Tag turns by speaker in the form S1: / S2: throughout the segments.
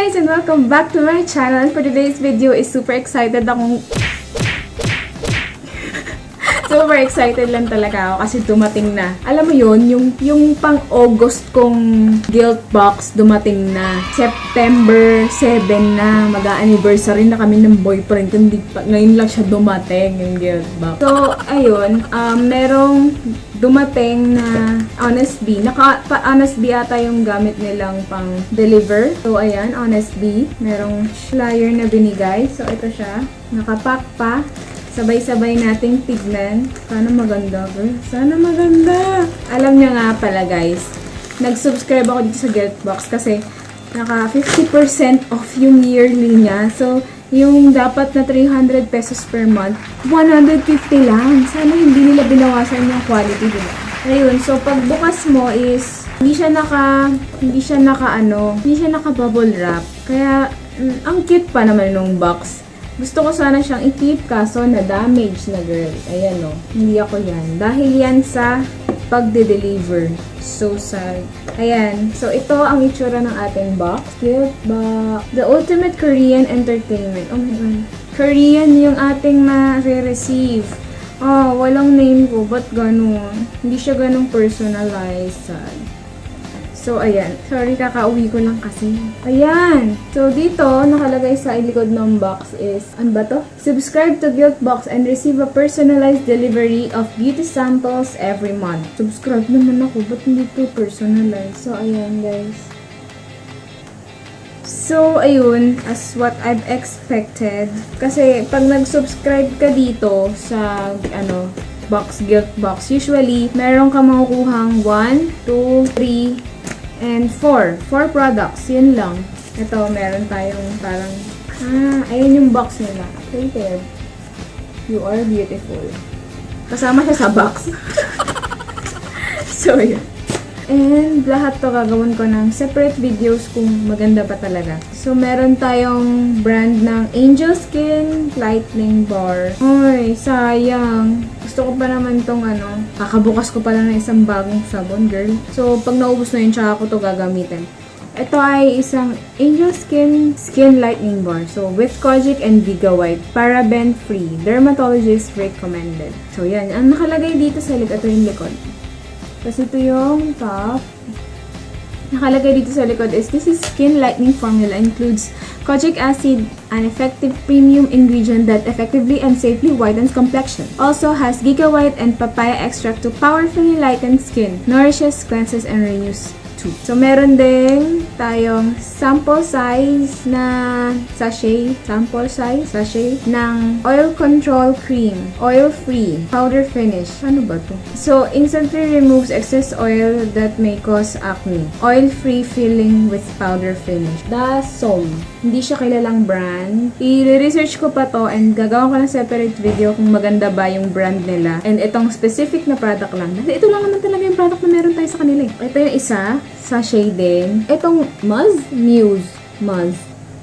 S1: guys, and welcome back to my channel. And for today's video is super excited akong super excited lang talaga ako kasi dumating na. Alam mo yun, yung pang-August kong guilt box dumating na. September 7 na, mag-a-anniversary na kami ng boyfriend. Ngayon lang siya dumating, yung guilt box. So, ayun, merong dumating na Honest Bee. Honest Bee ata yung gamit nilang pang-deliver. So, ayan, Honest Bee. Merong flyer na binigay. So, ito siya. Nakapack pa. Sabay-sabay nating tignan. Sana maganda, girl. Sana maganda. Alam niya nga pala, guys. Nag-subscribe ako dito sa GILTBOX kasi naka 50% off yung yearly niya. So, yung dapat na 300 pesos per month, 150 lang. Sana hindi nila binawasan yung quality, diba? Ayun, so pagbukas mo is hindi siya naka bubble wrap. Kaya ang cute pa naman nung box. Gusto ko sana siyang i-keep kaso na-damage na, girl. Ayan o. Hindi ako yan. Dahil yan sa pagde-deliver. So sad. Ayan. So, ito ang itsura ng ating box. Cute box. The ultimate Korean entertainment. Oh my God. Korean yung ating ma-receive. Oh, walang name ko. Ba't ganun? Hindi siya ganun personalized. Sad. So, ayan. Sorry, kakauwi ko lang kasi. Ayan. So, dito, nakalagay sa likod ng box is, ano ba to? Subscribe to GILTBOX and receive a personalized delivery of beauty samples every month. Subscribe naman ako. Ba't hindi to personalized? So, ayan, guys. So, ayun. As what I've expected. Kasi, pag nag-subscribe ka dito sa, GILTBOX, usually, meron ka makukuhang 1, 2, 3, and 4 products. Yun lang. Ito, meron tayong parang, ayun yung box nila. Creative. You are beautiful. Kasama siya sa box. So, yun. And, lahat to gagawin ko ng separate videos kung maganda pa talaga. So, meron tayong brand ng Angel Skin Lightening Bar. Ay, sayang. Gusto ko pa naman tong kakabukas ko pala ng isang bagong sabon, girl. So, pag naubos na yun, tsaka ko to gagamitin. Ito ay isang Angel Skin Lightening Bar. So, with kojic and Giga White. Paraben-free. Dermatologist recommended. So, yan. Ang nakalagay dito sa likod, ito yung likod. Kasi ito yung top. Nakalagay dito sa likod is, this is skin lightening formula. Includes kojic acid, an effective premium ingredient that effectively and safely whitens complexion. Also has Giga White and papaya extract to powerfully lighten skin. Nourishes, cleanses, and renews too. So, meron din tayong sample size na sachet ng oil control cream. Oil-free, powder finish. Ano ba to? So, instantly removes excess oil that may cause acne. Oil-free filling with powder finish. Dasom. Hindi siya kilalang brand. I-research ko pa to and gagawin ko ng separate video kung maganda ba yung brand nila. And itong specific na product lang. Kasi ito lang naman talaga yung product na meron tayo sa kanila. Ito yung isa. Sachet din. Itong Muse.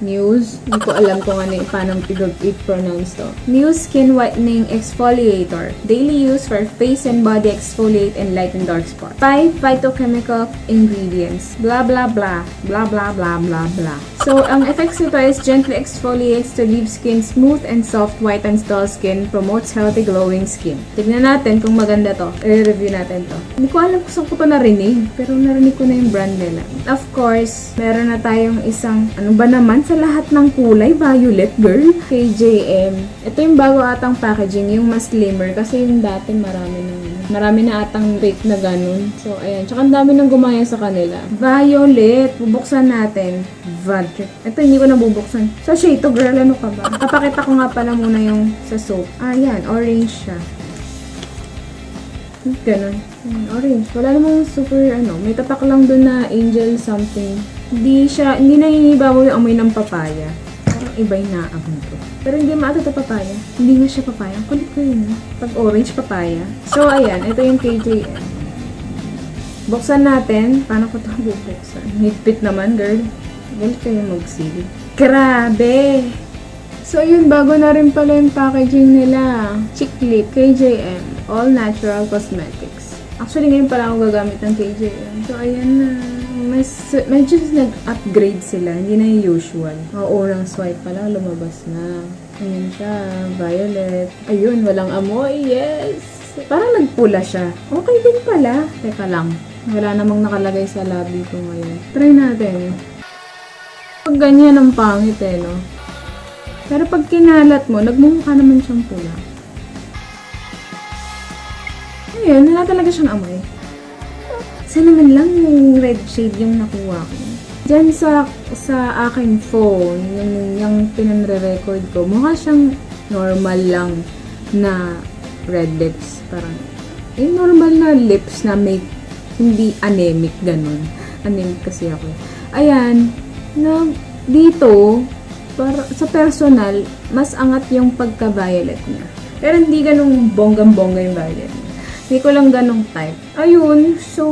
S1: Hindi ko alam kung paano i-pronounce to. Muse Skin Whitening Exfoliator. Daily use for face and body exfoliate and lighten dark spots. 5 phytochemical ingredients. Blah, blah, blah. Blah, blah, blah, blah, blah. So, ang effects nito is gently exfoliates to leave skin smooth and soft, whitens dull skin, promotes healthy glowing skin. Tignan natin kung maganda to. I-review natin to. Hindi ko alam kung saan ko pa narinig, pero narinig ko na yung brand nila. Of course, meron na tayong isang, ano ba naman, sa lahat ng kulay, violet, girl. KJM. Ito yung bago atang packaging, yung mas slimmer, kasi yung dati marami na atang fake na ganun. So, ayan. Tsaka ang dami nang gumaya sa kanila. Violet. Bubuksan natin. Ito, hindi ko na bubuksan. Sa shade to, girl. Ano ka ba? Kapakita ko nga pala muna yung sa soap. Ayan. Orange siya. Ganun. Orange. Wala namang super, may tatak lang dun na angel something. Hindi nangingibabaw yung amoy ng papaya. Parang iba yung naabon ko. Pero hindi maato ito papaya. Hindi nga siya papaya. Kulit ko yun. Pag orange, papaya. So, ayan. Ito yung KJM. Buksan natin. Paano ko ito bubuksan? Higpit naman, girl. Galit kayo mag-seal. Grabe! So, yun. Bago na rin pala yung packaging nila. Chick Lip, KJM. All Natural Cosmetics. Actually, ngayon pala ako gagamit ng KJM. So, ayan na. medyo nag-upgrade sila. Hindi na yung usual. Unang swipe pa lang, lumabas na. Ayan siya, violet. Ayun, walang amoy, yes! Parang nagpula siya. Okay din pala. Teka lang. Wala namang nakalagay sa labi ko ngayon. Try natin. Pag ganyan ang pangit no? Pero pag kinalat mo, nagmumukha naman siyang pula. Ayun, wala talaga siyang amoy. Sana naman lang yung red shade yung nakuha ko. Diyan sa aking phone, yung pinanre-record ko, mukha siyang normal lang na red lips. Parang, normal na lips na may hindi anemic, ganun. Anemic kasi ako. Ayan, na dito, para, sa personal, mas angat yung pagka-violet niya. Pero hindi ganung bonggang-bongga yung violet niya. Hindi ko lang ganong type. Ayun, so,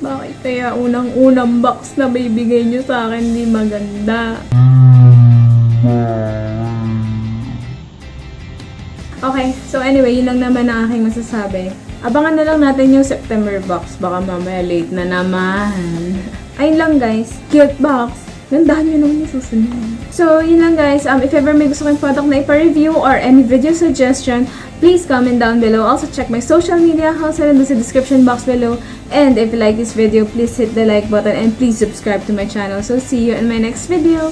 S1: bakit kaya unang-unang box na bibigay nyo sa akin hindi maganda? Okay, so anyway, yun lang naman ang aking masasabi. Abangan na lang natin yung September box. Baka mamaya late na naman. Ayun lang guys, GILTBOX. Gandahan nyo naman yung susunod. So, yun lang guys. If ever may gusto kong product na ipa-review or any video suggestion, please comment down below. Also, check my social media accounts in the description box below. And if you like this video, please hit the like button and please subscribe to my channel. So, see you in my next video.